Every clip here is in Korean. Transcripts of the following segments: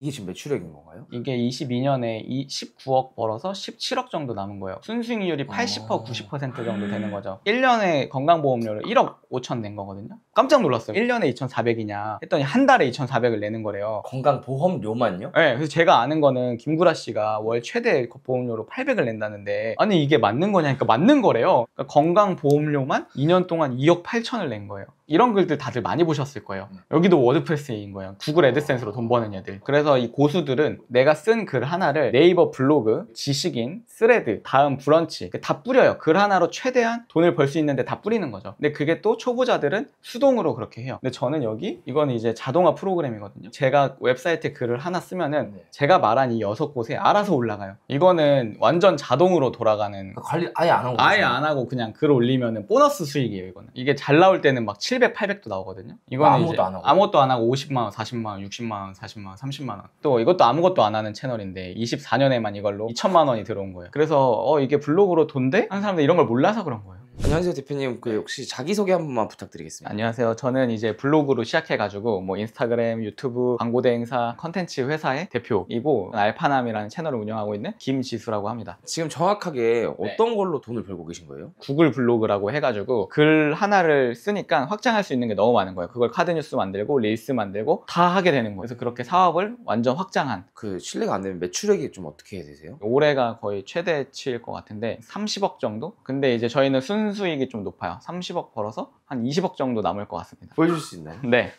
이게 지금 매출액인 건가요? 이게 22년에 19억 벌어서 17억 정도 남은 거예요. 순수익률이 80% 90% 정도 되는 거죠. 1년에 건강보험료를 1억 5천 낸 거거든요. 깜짝 놀랐어요. 1년에 2,400이냐 했더니 한 달에 2,400을 내는 거래요. 건강보험료만요? 네, 그래서 제가 아는 거는 김구라 씨가 월 최대 보험료로 800을 낸다는데, 아니 이게 맞는 거냐니까 맞는 거래요. 그러니까 건강보험료만 2년 동안 2억 8천을 낸 거예요. 이런 글들 다들 많이 보셨을 거예요. 여기도 워드프레스인 거예요. 구글 애드센스로 돈 버는 애들. 그래서 이 고수들은 내가 쓴 글 하나를 네이버 블로그, 지식인, 스레드, 다음 브런치 다 뿌려요. 글 하나로 최대한 돈을 벌 수 있는데 다 뿌리는 거죠. 근데 그게 또 초보자들은 수동으로 그렇게 해요. 근데 저는 여기 이거는 이제 자동화 프로그램이거든요. 제가 웹사이트에 글을 하나 쓰면은 제가 말한 이 6곳에 알아서 올라가요. 이거는 완전 자동으로 돌아가는, 그러니까 관리 아예 안 하고 아예 계세요? 안 하고 그냥 글 올리면은 보너스 수익이에요. 이거는 이게 잘 나올 때는 막 700, 800도 나오거든요. 이거는 아무것도 이제 안 하고? 아무것도 안 하고 50만 원, 40만 원, 60만 원, 40만 원, 30만 원. 또 이것도 아무것도 안 하는 채널인데 24년에만 이걸로 2천만 원이 들어온 거예요. 그래서 이게 블로그로 돈 돼? 하는 사람들 이런 걸 몰라서 그런 거예요. 안녕하세요 대표님. 혹시 자기소개 한 번만 부탁드리겠습니다. 안녕하세요. 저는 이제 블로그로 시작해가지고 뭐 인스타그램, 유튜브, 광고 대행사, 컨텐츠 회사의 대표이고 알파남이라는 채널을 운영하고 있는 김지수라고 합니다. 지금 정확하게 어떤 걸로 돈을 벌고 계신 거예요? 구글 블로그라고 해가지고 글 하나를 쓰니까 확장할 수 있는 게 너무 많은 거예요. 그걸 카드뉴스 만들고 릴스 만들고 다 하게 되는 거예요. 그래서 그렇게 사업을 완전 확장한. 실례가 안 되면 매출액이 좀 어떻게 되세요? 올해가 거의 최대치일 것 같은데 30억 정도? 근데 이제 저희는 순수익이 좀 높아요. 30억 벌어서 한 20억 정도 남을 것 같습니다. 보여줄 수 있나요? 네.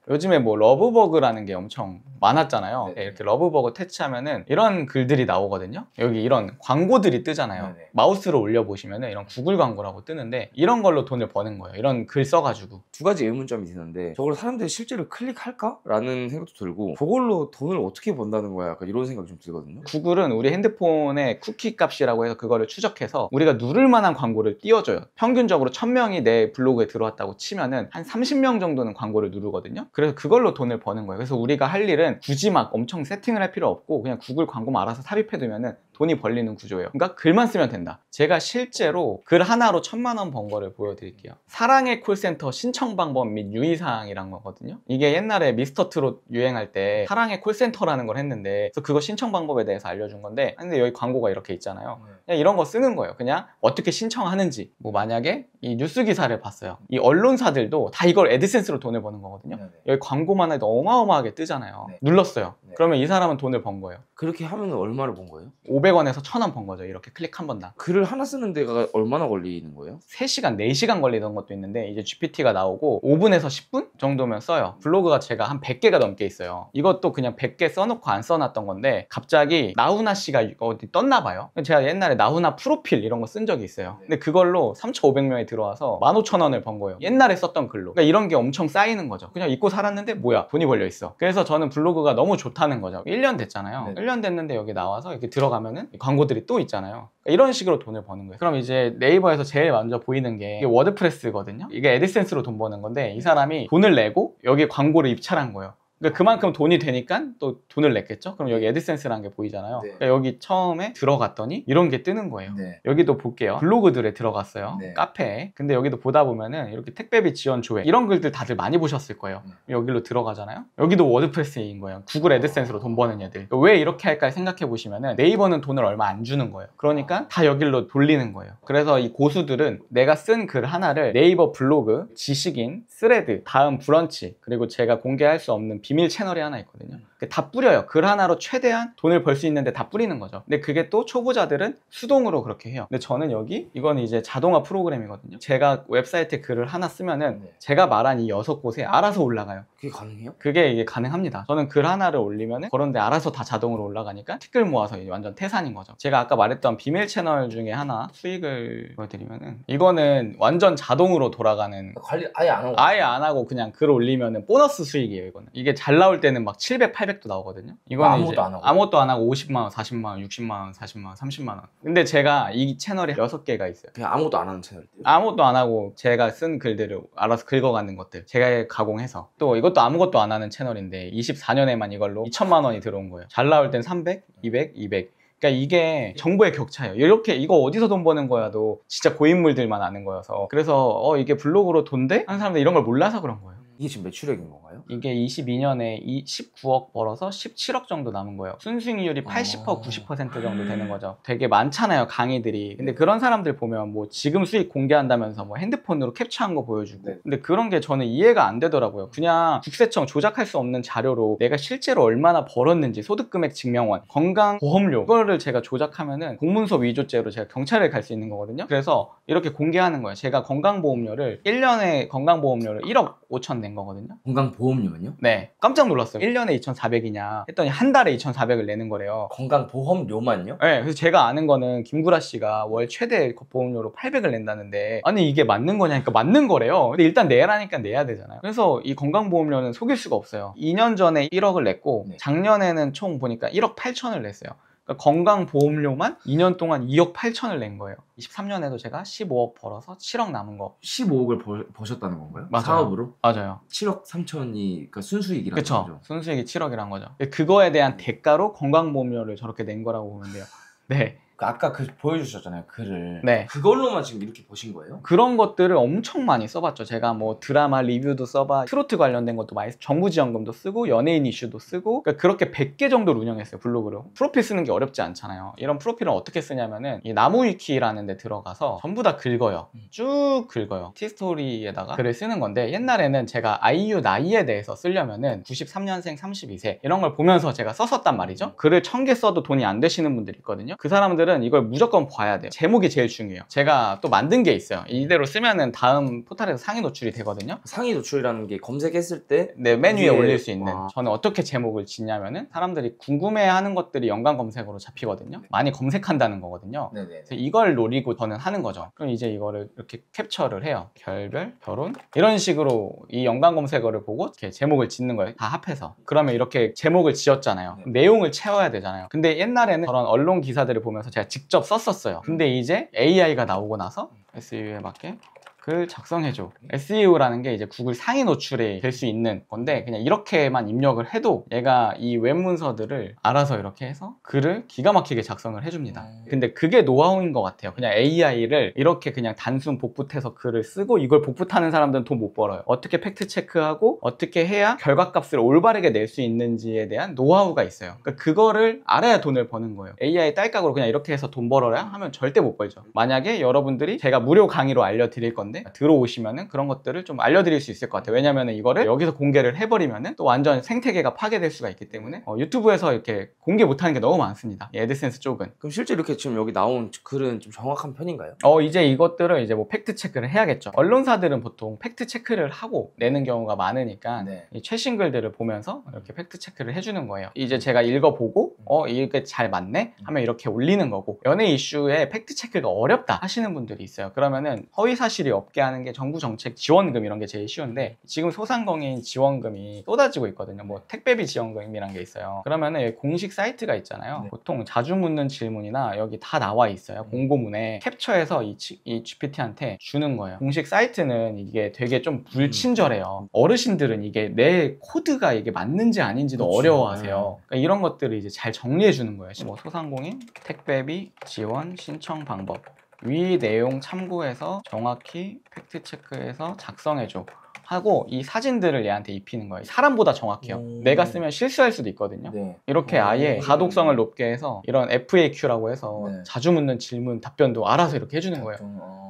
요즘에 뭐 러브버그라는 게 엄청 많았잖아요. 네. 이렇게 러브버그 태치하면은 이런 글들이 나오거든요. 여기 이런 광고들이 뜨잖아요. 네. 마우스로 올려보시면은 이런 구글 광고라고 뜨는데 이런 걸로 돈을 버는 거예요. 이런 글 써가지고. 두 가지 의문점이 드는데 저걸 사람들이 실제로 클릭할까? 라는 생각도 들고 그걸로 돈을 어떻게 번다는 거야? 약간 이런 생각이 좀 들거든요. 구글은 우리 핸드폰의 쿠키 값이라고 해서 그거를 추적해서 우리가 누를 만한 광고를 띄워줘요. 평균적으로 1000명이 내 블로그에 들어왔다고 치면은 한 30명 정도는 광고를 누르거든요. 그래서 그걸로 돈을 버는 거예요. 그래서 우리가 할 일은 굳이 막 엄청 세팅을 할 필요 없고 그냥 구글 광고만 알아서 삽입해두면은 돈이 벌리는 구조예요. 그러니까 글만 쓰면 된다. 제가 실제로 글 하나로 1000만 원 번 거를 보여드릴게요. 사랑의 콜센터 신청 방법 및 유의사항이란 거거든요. 이게 옛날에 미스터 트롯 유행할 때 사랑의 콜센터라는 걸 했는데 그래서 그거 신청 방법에 대해서 알려준 건데, 근데 여기 광고가 이렇게 있잖아요. 그냥 이런 거 쓰는 거예요. 그냥 어떻게 신청하는지. 뭐 만약에 이 뉴스 기사를 봤어요. 이 언론사들도 다 이걸 애드센스로 돈을 버는 거거든요. 여기 광고만 해도 어마어마하게 뜨잖아요. 눌렀어요. 그러면 이 사람은 돈을 번 거예요. 그렇게 하면 얼마를 번 거예요? 500원에서 1000원 번 거죠. 이렇게 클릭 한 번당. 글을 하나 쓰는 데가 얼마나 걸리는 거예요? 3시간, 4시간 걸리던 것도 있는데 이제 GPT가 나오고 5분에서 10분 정도면 써요. 블로그가 제가 한 100개가 넘게 있어요. 이것도 그냥 100개 써놓고 안 써놨던 건데 갑자기 나훈아 씨가 어디 떴나 봐요. 제가 옛날에 나훈아 프로필 이런 거 쓴 적이 있어요. 근데 그걸로 3,500명이 들어와서 15,000원을 번 거예요. 옛날에 썼던 글로. 그러니까 이런 게 엄청 쌓이는 거죠. 그냥 잊고 살았는데 뭐야, 돈이 벌려 있어. 그래서 저는 블로그가 너무 좋다는 거죠. 1년 됐잖아요. 1년 됐는데 여기 나와서 이렇게 들어가면은 광고들이 또 있잖아요. 그러니까 이런 식으로 돈을 버는 거예요. 그럼 이제 네이버에서 제일 먼저 보이는 게 이게 워드프레스거든요. 이게 애드센스로 돈 버는 건데 이 사람이 돈을 내고 여기 광고를 입찰한 거예요. 그러니까 그만큼 돈이 되니까 또 돈을 냈겠죠? 그럼 여기 애드센스라는 게 보이잖아요. 그러니까 여기 처음에 들어갔더니 이런 게 뜨는 거예요. 여기도 볼게요. 블로그들에 들어갔어요. 카페에. 근데 여기도 보다 보면은 이렇게 택배비 지원 조회 이런 글들 다들 많이 보셨을 거예요. 여기로 들어가잖아요. 여기도 워드프레스인 거예요. 구글 애드센스로 돈 버는 애들. 왜 이렇게 할까 생각해 보시면은 네이버는 돈을 얼마 안 주는 거예요. 그러니까 다 여기로 돌리는 거예요. 그래서 이 고수들은 내가 쓴 글 하나를 네이버 블로그, 지식인, 스레드, 다음 브런치, 그리고 제가 공개할 수 없는 비밀 채널이 하나 있거든요. 다 뿌려요. 글 하나로 최대한 돈을 벌 수 있는데 다 뿌리는 거죠. 근데 그게 또 초보자들은 수동으로 그렇게 해요. 근데 저는 여기 이건 이제 자동화 프로그램이거든요. 제가 웹사이트에 글을 하나 쓰면은 제가 말한 이 6곳에 알아서 올라가요. 그게 가능해요? 그게 이게 가능합니다. 저는 글 하나를 올리면은 그런데 알아서 다 자동으로 올라가니까 티끌 모아서 이제 완전 태산인 거죠. 제가 아까 말했던 비밀 채널 중에 하나 수익을 보여드리면은 이거는 완전 자동으로 돌아가는, 관리 아예 안 하고? 아예 안 하고 그냥 글 올리면은 보너스 수익이에요. 이거는 이게 잘 나올 때는 막 700, 800도 나오거든요. 이거는 아무것도 이제 안 하고? 아무것도 안 하고 50만 원, 40만 원, 60만 원, 40만 원, 30만 원. 근데 제가 이 채널에 6개가 있어요. 그냥 아무것도 안 하는 채널이에요? 아무것도 안 하고 제가 쓴 글들을 알아서 긁어가는 것들 제가 가공해서. 또 이것도 아무것도 안 하는 채널인데 24년에만 이걸로 2천만 원이 들어온 거예요. 잘 나올 땐 300, 200, 200. 그러니까 이게 정보의 격차예요. 이렇게 이거 어디서 돈 버는 거야도 진짜 고인물들만 아는 거여서. 그래서 이게 블로그로 돈 돼? 하는 사람들 이런 걸 몰라서 그런 거예요. 이게 지금 매출액인 건가요? 이게 22년에 19억 벌어서 17억 정도 남은 거예요. 순수익률이 80% 아. 90% 정도 되는 거죠. 되게 많잖아요, 강의들이. 근데 그런 사람들 보면 뭐 지금 수익 공개한다면서 뭐 핸드폰으로 캡처한 거 보여주고. 네. 근데 그런 게 저는 이해가 안 되더라고요. 그냥 국세청 조작할 수 없는 자료로 내가 실제로 얼마나 벌었는지, 소득금액 증명원, 건강보험료, 이거를 제가 조작하면은 공문서 위조죄로 제가 경찰에 갈 수 있는 거거든요. 그래서 이렇게 공개하는 거예요. 제가 건강보험료를 1년에 건강보험료를 1억 5천 낸 거거든요. 건강보험료는요? 네, 깜짝 놀랐어요. 1년에 2,400이냐 했더니 한 달에 2,400을 내는 거래요. 건강보험료만요? 네, 그래서 제가 아는 거는 김구라 씨가 월 최대 보험료로 800을 낸다는데, 아니 이게 맞는 거냐니까 맞는 거래요. 근데 일단 내라니까 내야 되잖아요. 그래서 이 건강보험료는 속일 수가 없어요. 2년 전에 1억을 냈고 네. 작년에는 총 보니까 1억 8천을 냈어요. 그러니까 건강보험료만 2년 동안 2억 8천을 낸 거예요. 23년에도 제가 15억 벌어서 7억 남은 거. 15억을 버셨다는 건가요? 맞아요. 사업으로? 맞아요. 7억 3천이 그러니까 순수익이라는 그쵸. 거죠. 순수익이 7억이란 거죠. 그거에 대한 대가로 건강보험료를 저렇게 낸 거라고 보면 돼요. 네. 아까 그 보여주셨잖아요, 글을. 네. 그걸로만 지금 이렇게 버신 거예요? 그런 것들을 엄청 많이 써봤죠. 제가 뭐 드라마 리뷰도 써봐, 트로트 관련된 것도 많이 정부 지원금도 쓰고 연예인 이슈도 쓰고, 그러니까 그렇게 100개 정도를 운영했어요, 블로그로. 프로필 쓰는 게 어렵지 않잖아요. 이런 프로필은 어떻게 쓰냐면은 이 나무위키라는 데 들어가서 전부 다 긁어요. 쭉 긁어요. 티스토리에다가 글을 쓰는 건데, 옛날에는 제가 아이유 나이에 대해서 쓰려면은 93년생 32세 이런 걸 보면서 제가 썼었단 말이죠. 글을 1000개 써도 돈이 안 되시는 분들이 있거든요. 그 사람들은 이걸 무조건 봐야 돼요. 제목이 제일 중요해요. 제가 또 만든 게 있어요. 이대로 쓰면은 다음 포털에서 상위 노출이 되거든요. 상위 노출이라는 게 검색했을 때 네, 맨 위에 위에- 올릴 수 있는. 아. 저는 어떻게 제목을 짓냐면은 사람들이 궁금해하는 것들이 연관 검색어로 잡히거든요. 많이 검색한다는 거거든요. 네네. 그래서 이걸 노리고 저는 하는 거죠. 그럼 이제 이거를 이렇게 캡처를 해요. 결별, 결혼 이런 식으로 이 연관 검색어를 보고 이렇게 제목을 짓는 거예요. 다 합해서. 그러면 이렇게 제목을 지었잖아요. 네. 내용을 채워야 되잖아요. 근데 옛날에는 저런 언론 기사들을 보면서 제가 직접 썼었어요. 근데 이제 AI가 나오고 나서 SEO에 맞게 글 작성해줘. SEO라는 게 이제 구글 상위 노출이 될 수 있는 건데, 그냥 이렇게만 입력을 해도 얘가 이 웹문서들을 알아서 이렇게 해서 글을 기가 막히게 작성을 해줍니다. 근데 그게 노하우인 것 같아요. 그냥 AI를 이렇게 그냥 단순 복붙해서 글을 쓰고, 이걸 복붙하는 사람들은 돈 못 벌어요. 어떻게 팩트 체크하고 어떻게 해야 결과값을 올바르게 낼 수 있는지에 대한 노하우가 있어요. 그러니까 그거를 알아야 돈을 버는 거예요. AI 딸깍으로 그냥 이렇게 해서 돈 벌어라 하면 절대 못 벌죠. 만약에 여러분들이 제가 무료 강의로 알려드릴 건데 들어오시면은 그런 것들을 좀 알려드릴 수 있을 것 같아요. 왜냐면은 이거를 여기서 공개를 해버리면은 또 완전 생태계가 파괴될 수가 있기 때문에 유튜브에서 이렇게 공개 못하는 게 너무 많습니다. 이 애드센스 쪽은. 그럼 실제 이렇게 지금 여기 나온 글은 좀 정확한 편인가요? 이제 이것들을 이제 뭐 팩트 체크를 해야겠죠. 언론사들은 보통 팩트 체크를 하고 내는 경우가 많으니까 네. 이 최신 글들을 보면서 이렇게 팩트 체크를 해주는 거예요. 이제 제가 읽어보고 이게 잘 맞네? 하면 이렇게 올리는 거고, 연예 이슈에 팩트 체크가 어렵다 하시는 분들이 있어요. 그러면은 허위 사실이 없게 하는 게 정부 정책 지원금 이런 게 제일 쉬운데, 지금 소상공인 지원금이 쏟아지고 있거든요. 뭐 택배비 지원금이란 게 있어요. 그러면은 여기 공식 사이트가 있잖아요. 네. 보통 자주 묻는 질문이나 여기 다 나와 있어요. 공고문에 캡처해서 이 GPT한테 주는 거예요. 공식 사이트는 이게 되게 좀 불친절해요. 어르신들은 이게 내 코드가 이게 맞는지 아닌지도 그렇죠. 어려워하세요. 그러니까 이런 것들을 이제 잘 정리해 주는 거예요. 뭐 소상공인 택배비 지원 신청 방법, 위 내용 참고해서 정확히 팩트 체크해서 작성해줘 하고 이 사진들을 얘한테 입히는 거예요. 사람보다 정확해요. 내가 쓰면 실수할 수도 있거든요. 네. 이렇게 아예 가독성을 높게 해서 이런 FAQ라고 해서 네. 자주 묻는 질문 답변도 알아서 이렇게 해주는 거예요.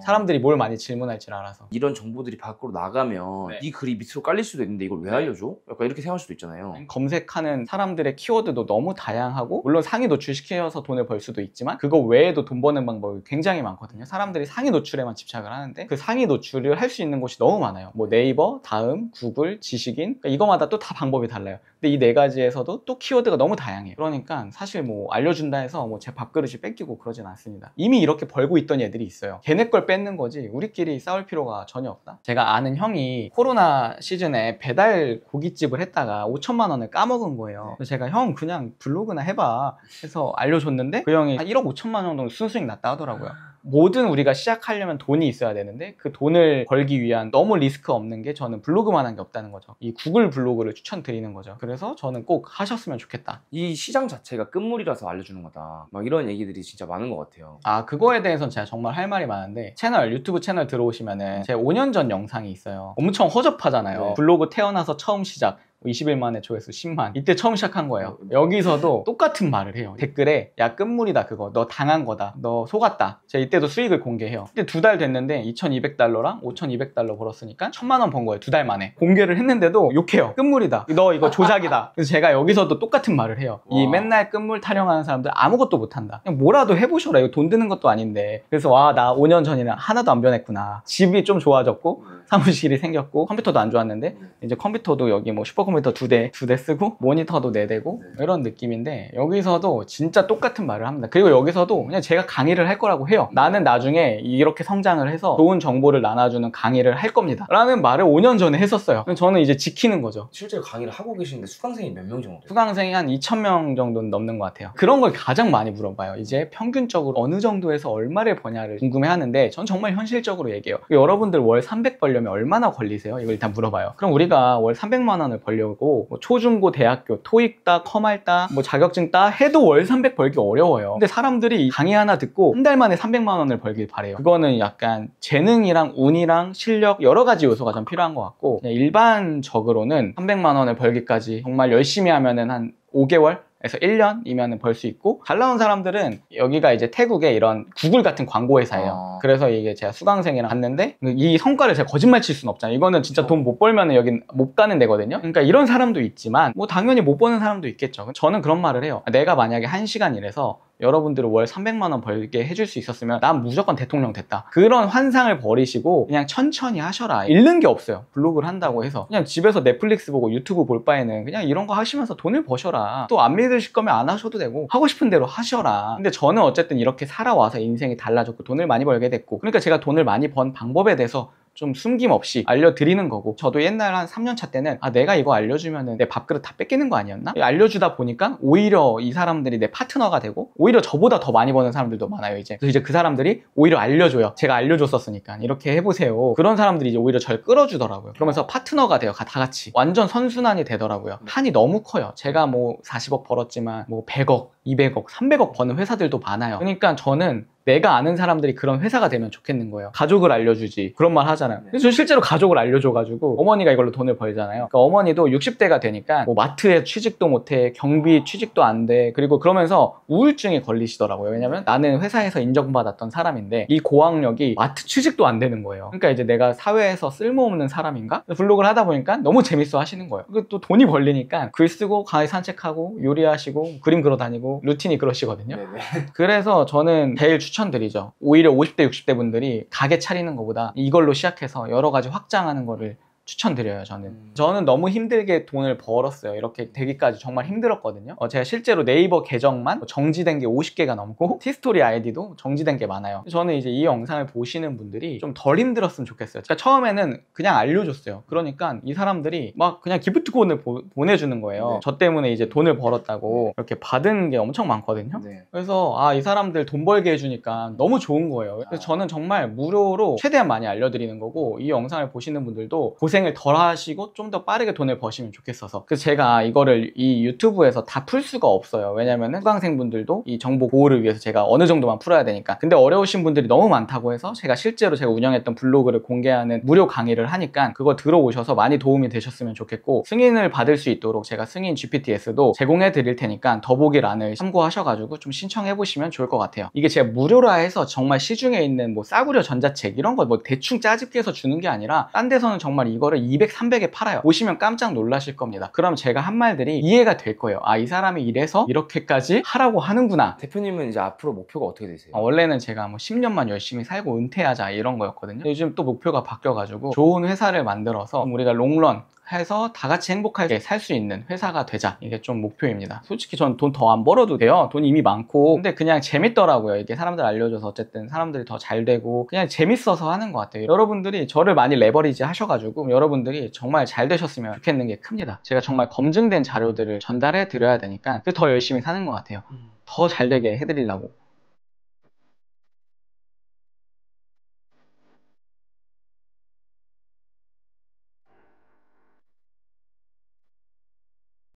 사람들이 뭘 많이 질문할지를 알아서. 이런 정보들이 밖으로 나가면 네. 이 글이 밑으로 깔릴 수도 있는데 이걸 왜 알려줘? 약간 이렇게 생각할 수도 있잖아요. 검색하는 사람들의 키워드도 너무 다양하고, 물론 상위 노출시켜서 돈을 벌 수도 있지만 그거 외에도 돈 버는 방법이 굉장히 많거든요. 사람들이 상위 노출에만 집착을 하는데 그 상위 노출을 할 수 있는 곳이 너무 많아요. 뭐 네이버, 다음, 구글, 지식인, 그러니까 이거마다 또 다 방법이 달라요. 근데 이 네 가지에서도 또 키워드가 너무 다양해요. 그러니까 사실 뭐 알려준다 해서 뭐 제 밥그릇이 뺏기고 그러진 않습니다. 이미 이렇게 벌고 있던 애들이 있어요. 걔네 걸 뺏는 거지 우리끼리 싸울 필요가 전혀 없다. 제가 아는 형이 코로나 시즌에 배달 고깃집을 했다가 5천만 원을 까먹은 거예요. 그래서 제가 형 그냥 블로그나 해봐 해서 알려줬는데 그 형이 한 1억 5천만 원 정도 순수익 났다 하더라고요. 뭐든 우리가 시작하려면 돈이 있어야 되는데 그 돈을 벌기 위한 너무 리스크 없는 게 저는 블로그만한 게 없다는 거죠. 이 구글 블로그를 추천드리는 거죠. 그래서 저는 꼭 하셨으면 좋겠다. 이 시장 자체가 끝물이라서 알려주는 거다. 막 이런 얘기들이 진짜 많은 것 같아요. 아, 그거에 대해서는 제가 정말 할 말이 많은데 유튜브 채널 들어오시면은 제 5년 전 영상이 있어요. 엄청 허접하잖아요. 네. 블로그 태어나서 처음 시작. 20일 만에 조회수 10만. 이때 처음 시작한 거예요. 여기서도 똑같은 말을 해요. 댓글에 야 끝물이다 그거. 너 당한 거다. 너 속았다. 제가 이때도 수익을 공개해요. 근데 2달 됐는데 2200달러랑 5200달러 벌었으니까 1000만 원 번 거예요. 2달 만에. 공개를 했는데도 욕해요. 끝물이다. 너 이거 조작이다. 그래서 제가 여기서도 똑같은 말을 해요. 이 맨날 끝물 타령하는 사람들 아무것도 못한다. 그냥 뭐라도 해보셔라. 이거 돈 드는 것도 아닌데. 그래서 와, 나 5년 전이랑 하나도 안 변했구나. 집이 좀 좋아졌고 사무실이 생겼고 컴퓨터도 안 좋았는데 이제 컴퓨터도 여기 뭐 슈퍼컴퓨터 두 대 쓰고 모니터도 4대고 이런 느낌인데 여기서도 진짜 똑같은 말을 합니다. 그리고 여기서도 그냥 제가 강의를 할 거라고 해요. 나는 나중에 이렇게 성장을 해서 좋은 정보를 나눠주는 강의를 할 겁니다 라는 말을 5년 전에 했었어요. 저는 이제 지키는 거죠. 실제로 강의를 하고 계시는데 수강생이 몇 명 정도? 수강생이 한 2000명 정도는 넘는 것 같아요. 그런 걸 가장 많이 물어봐요. 이제 평균적으로 어느 정도에서 얼마를 버냐를 궁금해하는데 전 정말 현실적으로 얘기해요. 여러분들 월 300 벌려면 얼마나 걸리세요? 이걸 일단 물어봐요. 그럼 우리가 월 300만 원을 벌려고 뭐 초중고 대학교 토익 따 커말 따 뭐 자격증 따 해도 월 300 벌기 어려워요. 근데 사람들이 강의 하나 듣고 한 달 만에 300만 원을 벌길 바래요. 그거는 약간 재능이랑 운이랑 실력 여러 가지 요소가 좀 필요한 것 같고 그냥 일반적으로는 300만 원을 벌기까지 정말 열심히 하면은 한 5개월? 에서 1년이면 벌 수 있고 잘 나온 사람들은 여기가 이제 태국의 이런 구글 같은 광고 회사예요. 그래서 이게 제가 수강생이랑 갔는데 이 성과를 제가 거짓말 칠 수는 없잖아요. 이거는 진짜 돈 못 벌면 여긴 못 가는 데거든요. 그러니까 이런 사람도 있지만 뭐 당연히 못 버는 사람도 있겠죠. 저는 그런 말을 해요. 내가 만약에 1시간 일해서 여러분들을 월 300만 원 벌게 해줄 수 있었으면 난 무조건 대통령 됐다. 그런 환상을 버리시고 그냥 천천히 하셔라. 잃는 게 없어요. 블로그를 한다고 해서 그냥 집에서 넷플릭스 보고 유튜브 볼 바에는 그냥 이런 거 하시면서 돈을 버셔라. 또 안 믿으실 거면 안 하셔도 되고 하고 싶은 대로 하셔라. 근데 저는 어쨌든 이렇게 살아와서 인생이 달라졌고 돈을 많이 벌게 됐고 그러니까 제가 돈을 많이 번 방법에 대해서 좀 숨김없이 알려드리는 거고 저도 옛날 한 3년차 때는 아 내가 이거 알려주면 내 밥그릇 다 뺏기는 거 아니었나? 알려주다 보니까 오히려 이 사람들이 내 파트너가 되고 오히려 저보다 더 많이 버는 사람들도 많아요. 이제 그래서 이제 그 사람들이 오히려 알려줘요. 제가 알려줬었으니까 이렇게 해보세요. 그런 사람들이 이제 오히려 저를 끌어주더라고요. 그러면서 파트너가 돼요. 다 같이 완전 선순환이 되더라고요. 판이 너무 커요. 제가 뭐 40억 벌었지만 뭐 100억 200억 300억 버는 회사들도 많아요. 그러니까 저는 내가 아는 사람들이 그런 회사가 되면 좋겠는 거예요. 가족을 알려주지 그런 말 하잖아요. 근데 저 실제로 가족을 알려줘가지고 어머니가 이걸로 돈을 벌잖아요. 그러니까 어머니도 60대가 되니까 뭐 마트에 취직도 못해 경비 취직도 안 돼. 그리고 그러면서 우울증에 걸리시더라고요. 왜냐면 나는 회사에서 인정받았던 사람인데 이 고학력이 마트 취직도 안 되는 거예요. 그러니까 이제 내가 사회에서 쓸모없는 사람인가? 블로그를 하다 보니까 너무 재밌어 하시는 거예요. 그리고 또 돈이 벌리니까 글 쓰고 강의 산책하고 요리하시고 그림 그려 다니고 루틴이 그러시거든요. 그래서 저는 제일 추천드리죠. 오히려 50대 60대 분들이 가게 차리는 것보다 이걸로 시작해서 여러 가지 확장하는 거를 추천드려요. 저는 너무 힘들게 돈을 벌었어요. 이렇게 되기까지 정말 힘들었거든요. 제가 실제로 네이버 계정만 정지된 게 50개가 넘고 티스토리 아이디도 정지된 게 많아요. 저는 이제 이 영상을 보시는 분들이 좀 덜 힘들었으면 좋겠어요. 제가 처음에는 그냥 알려줬어요. 그러니까 이 사람들이 막 그냥 기프트콘을 보내주는 거예요. 네. 저 때문에 이제 돈을 벌었다고 이렇게 받은 게 엄청 많거든요. 네. 그래서 아, 이 사람들 돈 벌게 해주니까 너무 좋은 거예요. 그래서 저는 정말 무료로 최대한 많이 알려드리는 거고 이 영상을 보시는 분들도 고생을 덜 하시고 좀 더 빠르게 돈을 버시면 좋겠어서 그래서 제가 이거를 이 유튜브에서 다 풀 수가 없어요. 왜냐면은 수강생분들도 이 정보 보호를 위해서 제가 어느 정도만 풀어야 되니까. 근데 어려우신 분들이 너무 많다고 해서 제가 실제로 제가 운영했던 블로그를 공개하는 무료 강의를 하니까 그거 들어오셔서 많이 도움이 되셨으면 좋겠고 승인을 받을 수 있도록 제가 승인 GPTS도 제공해 드릴 테니까 더보기란을 참고하셔가지고 좀 신청해 보시면 좋을 것 같아요. 이게 제가 무료라 해서 정말 시중에 있는 뭐 싸구려 전자책 이런 거 뭐 대충 짜집기 해서 주는 게 아니라 딴 데서는 정말 이거를 200, 300에 팔아요. 보시면 깜짝 놀라실 겁니다. 그럼 제가 한 말들이 이해가 될 거예요. 아, 이 사람이 이래서 이렇게까지 하라고 하는구나. 대표님은 이제 앞으로 목표가 어떻게 되세요? 원래는 제가 뭐 10년만 열심히 살고 은퇴하자 이런 거였거든요. 요즘 또 목표가 바뀌어가지고 좋은 회사를 만들어서 우리가 롱런 해서 다 같이 행복하게 살 수 있는 회사가 되자. 이게 좀 목표입니다. 솔직히 전 돈 더 안 벌어도 돼요. 돈 이미 많고. 근데 그냥 재밌더라고요. 이게 사람들 알려줘서 어쨌든 사람들이 더 잘 되고 그냥 재밌어서 하는 것 같아요. 여러분들이 저를 많이 레버리지 하셔가지고 여러분들이 정말 잘 되셨으면 좋겠는 게 큽니다. 제가 정말 검증된 자료들을 전달해 드려야 되니까 더 열심히 사는 것 같아요. 더 잘 되게 해드리려고.